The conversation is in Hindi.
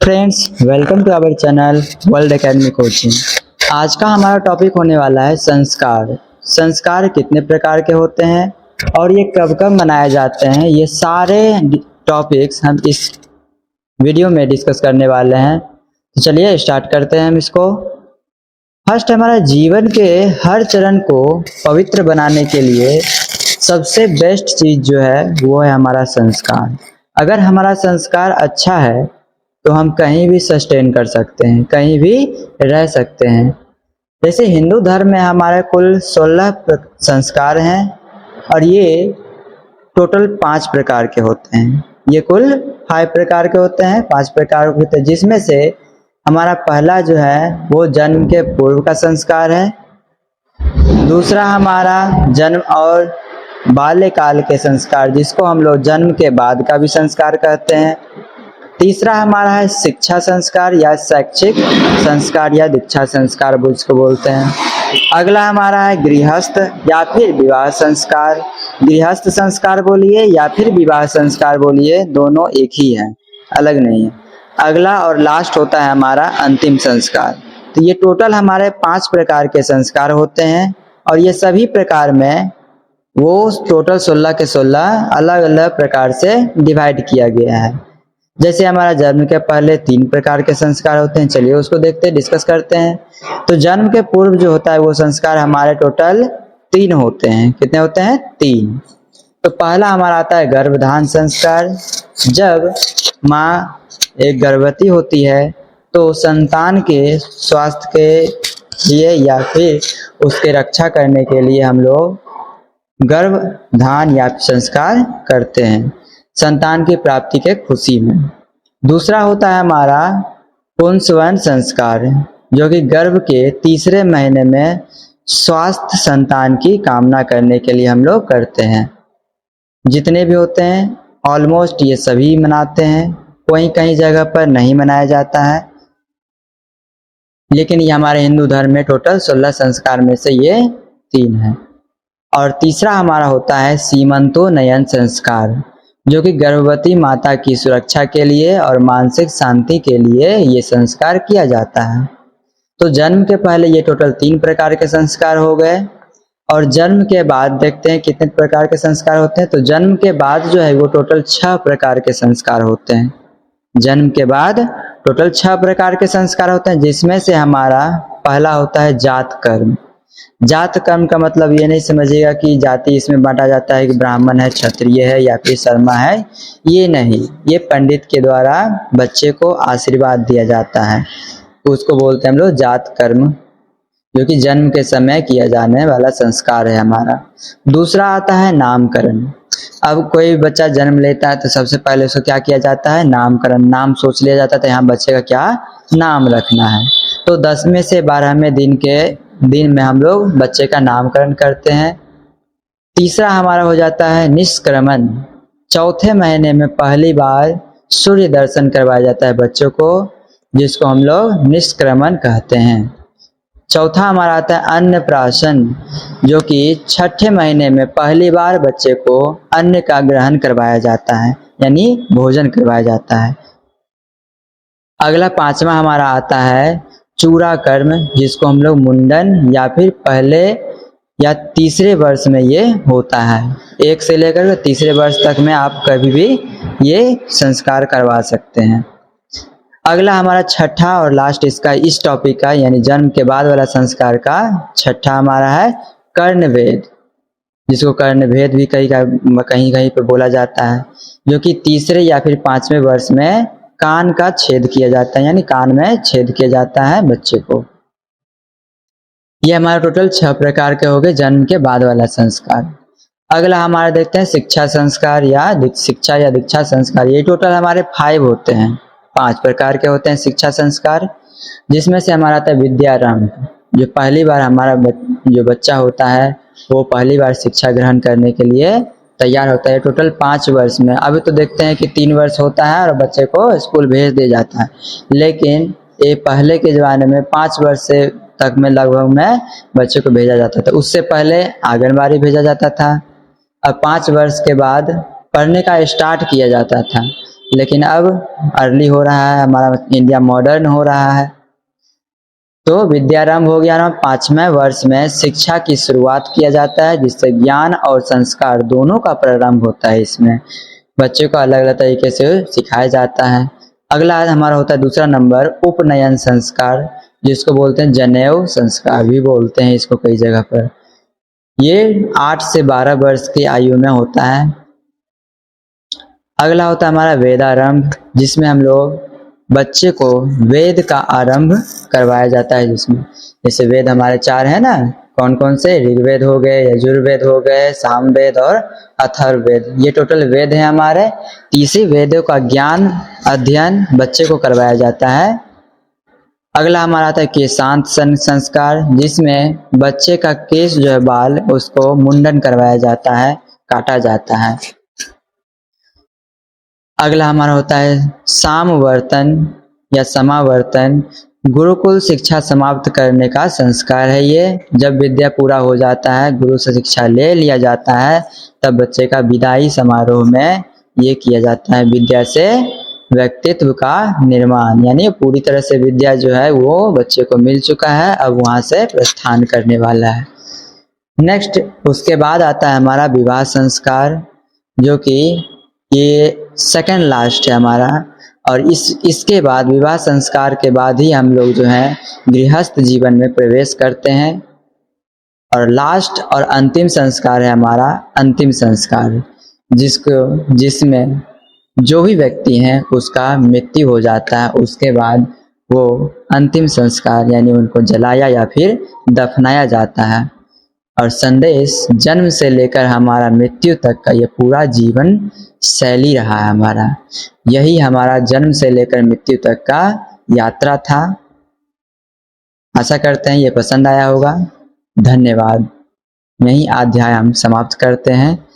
Friends, welcome to our channel world academy coaching. आज का हमारा टॉपिक होने वाला है संस्कार। संस्कार कितने प्रकार के होते हैं और ये कब कब मनाए जाते हैं, ये सारे टॉपिक्स हम इस वीडियो में डिस्कस करने वाले हैं। तो चलिए स्टार्ट करते हैं हम इसको। फर्स्ट, हमारा जीवन के हर चरण को पवित्र बनाने के लिए सबसे बेस्ट चीज़ जो है वो है हमारा संस्कार। अगर हमारा संस्कार अच्छा है तो हम कहीं भी सस्टेन कर सकते हैं, कहीं भी रह सकते हैं। जैसे हिंदू धर्म में हमारे कुल 16 संस्कार हैं और ये टोटल 5 प्रकार के होते हैं। ये कुल 5 प्रकार के होते हैं, 5 प्रकार के होते हैं, जिसमें से हमारा पहला जो है वो जन्म के पूर्व का संस्कार है। दूसरा हमारा जन्म और बाल्यकाल के संस्कार, जिसको हम लोग जन्म के बाद का भी संस्कार कहते हैं। तीसरा हमारा है शिक्षा संस्कार या शैक्षिक संस्कार या दीक्षा संस्कार जिसको बोलते हैं। अगला हमारा है गृहस्थ या फिर विवाह संस्कार। गृहस्थ संस्कार बोलिए या फिर विवाह संस्कार बोलिए, दोनों एक ही है, अलग नहीं है। अगला और लास्ट होता है हमारा अंतिम संस्कार। तो ये टोटल हमारे 5 प्रकार के संस्कार होते हैं और ये सभी प्रकार में वो टोटल 16 के 16 अलग अलग प्रकार से डिवाइड किया गया है। जैसे हमारा जन्म के पहले 3 प्रकार के संस्कार होते हैं, चलिए उसको देखते हैं, डिस्कस करते हैं। तो जन्म के पूर्व जो होता है वो संस्कार हमारे टोटल 3 होते हैं। कितने होते हैं? 3। तो पहला हमारा आता है गर्भधारण संस्कार। जब माँ एक गर्भवती होती है तो संतान के स्वास्थ्य के लिए या फिर उसके रक्षा करने के लिए हम लोग गर्भधारण या संस्कार करते हैं, संतान की प्राप्ति के खुशी में। दूसरा होता है हमारा पुंसवन संस्कार, जो कि गर्भ के तीसरे महीने में स्वास्थ्य संतान की कामना करने के लिए हम लोग करते हैं। जितने भी होते हैं ऑलमोस्ट ये सभी मनाते हैं, कोई कहीं जगह पर नहीं मनाया जाता है, लेकिन ये हमारे हिंदू धर्म में टोटल 16 संस्कार में से ये 3 है। और तीसरा हमारा होता है सीमंतोन्नयन संस्कार, जो कि गर्भवती माता की सुरक्षा के लिए और मानसिक शांति के लिए ये संस्कार किया जाता है। तो जन्म के पहले ये टोटल 3 प्रकार के संस्कार हो गए और जन्म के बाद देखते हैं कितने प्रकार के संस्कार होते हैं। तो जन्म के बाद जो है वो टोटल 6 प्रकार के संस्कार होते हैं। जन्म के बाद टोटल 6 प्रकार के संस्कार होते हैं, जिसमें से हमारा पहला होता है जात कर्म। जात कर्म का मतलब ये नहीं समझिएगा कि जाति इसमें बांटा जाता है कि ब्राह्मण है, क्षत्रिय है या फिर शर्मा है, ये नहीं। ये पंडित के द्वारा बच्चे को आशीर्वाद दिया जाता है, उसको बोलते हैं हम लोग जात कर्म, जो कि जन्म के समय किया जाने वाला संस्कार है हमारा। दूसरा आता है नामकरण। अब कोई बच्चा जन्म लेता है तो सबसे पहले उसको क्या किया जाता है? नामकरण। नाम सोच लिया जाता है तो यहाँ बच्चे का क्या नाम रखना है। तो 10वें से 12वें दिन में हम लोग बच्चे का नामकरण करते हैं। तीसरा हमारा हो जाता है निष्क्रमण। चौथे महीने में पहली बार सूर्य दर्शन करवाया जाता है बच्चों को, जिसको हम लोग निष्क्रमण कहते हैं। चौथा हमारा आता है अन्नप्राशन, जो कि 6ठे महीने में पहली बार बच्चे को अन्न का ग्रहण करवाया जाता है, यानी भोजन करवाया जाता है। अगला 5वां हमारा आता है चूड़ा कर्म, जिसको हम लोग मुंडन या फिर पहले या तीसरे वर्ष में ये होता है। 1 से लेकर 3रे वर्ष तक में आप कभी भी ये संस्कार करवा सकते हैं। अगला हमारा 6ठा और लास्ट इसका इस टॉपिक का यानी जन्म के बाद वाला संस्कार का 6ठा हमारा है कर्णवेद, जिसको कर्णवेद भी कहीं कहीं पर बोला जाता है, जो कि 3रे या फिर 5वें वर्ष में कान का छेद किया जाता है, यानी कान में छेद किया जाता है बच्चे को। ये हमारा टोटल 6 प्रकार के हो गए जन्म के बाद वाला संस्कार। अगला हमारा देखते हैं शिक्षा संस्कार या शिक्षा या दीक्षा संस्कार। ये टोटल हमारे 5 होते हैं, 5 प्रकार के होते हैं शिक्षा संस्कार, जिसमें से हमारा आता है विद्यारंभ। जो पहली बार हमारा जो बच्चा होता है वो पहली बार शिक्षा ग्रहण करने के लिए तैयार होता है, टोटल 5 वर्ष में। अभी तो देखते हैं कि 3 वर्ष होता है और बच्चे को स्कूल भेज दिया जाता है, लेकिन ये पहले के ज़माने में 5 वर्ष से तक में लगभग में बच्चे को भेजा जाता था। उससे पहले आंगनबाड़ी भेजा जाता था और 5 वर्ष के बाद पढ़ने का स्टार्ट किया जाता था। लेकिन अब अर्ली हो रहा है, हमारा इंडिया मॉडर्न हो रहा है। तो विद्यारंभ हो गया ना, 5वें वर्ष में शिक्षा की शुरुआत किया जाता है, जिससे ज्ञान और संस्कार दोनों का प्रारंभ होता है। इसमें बच्चों को अलग अलग तरीके से सिखाया जाता है। अगला हमारा होता है दूसरा नंबर उपनयन संस्कार, जिसको बोलते हैं जनेऊ संस्कार भी बोलते हैं इसको कई जगह पर। ये 8 से 12 वर्ष की आयु में होता है। अगला होता है हमारा वेदारंभ, जिसमें हम लोग बच्चे को वेद का आरंभ करवाया जाता है। जिसमें जैसे वेद हमारे 4 है ना, कौन कौन से, ऋग्वेद हो गए, यजुर्वेद हो गए, सामवेद और अथर्ववेद, ये टोटल वेद है हमारे। इसी वेदों का ज्ञान अध्ययन बच्चे को करवाया जाता है। अगला हमारा आता है केशांत संस्कार, जिसमें बच्चे का केश जो है, बाल, उसको मुंडन करवाया जाता है, काटा जाता है। अगला हमारा होता है सामवर्तन या समावर्तन, गुरुकुल शिक्षा समाप्त करने का संस्कार है ये। जब विद्या पूरा हो जाता है, गुरु से शिक्षा ले लिया जाता है, तब बच्चे का विदाई समारोह में ये किया जाता है, विद्या से व्यक्तित्व का निर्माण, यानी पूरी तरह से विद्या जो है वो बच्चे को मिल चुका है, अब वहां से प्रस्थान करने वाला है। नेक्स्ट उसके बाद आता है हमारा विवाह संस्कार, जो कि ये सेकंड लास्ट है हमारा। और इसके बाद विवाह संस्कार के बाद ही हम लोग जो है गृहस्थ जीवन में प्रवेश करते हैं। और लास्ट और अंतिम संस्कार है हमारा अंतिम संस्कार, जिसमें जो भी व्यक्ति हैं उसका मृत्यु हो जाता है, उसके बाद वो अंतिम संस्कार यानी उनको जलाया या फिर दफनाया जाता है। और संदेश जन्म से लेकर हमारा मृत्यु तक का ये पूरा जीवन शैली रहा है हमारा। यही हमारा जन्म से लेकर मृत्यु तक का यात्रा था। आशा करते हैं ये पसंद आया होगा। धन्यवाद। यही अध्याय हम समाप्त करते हैं।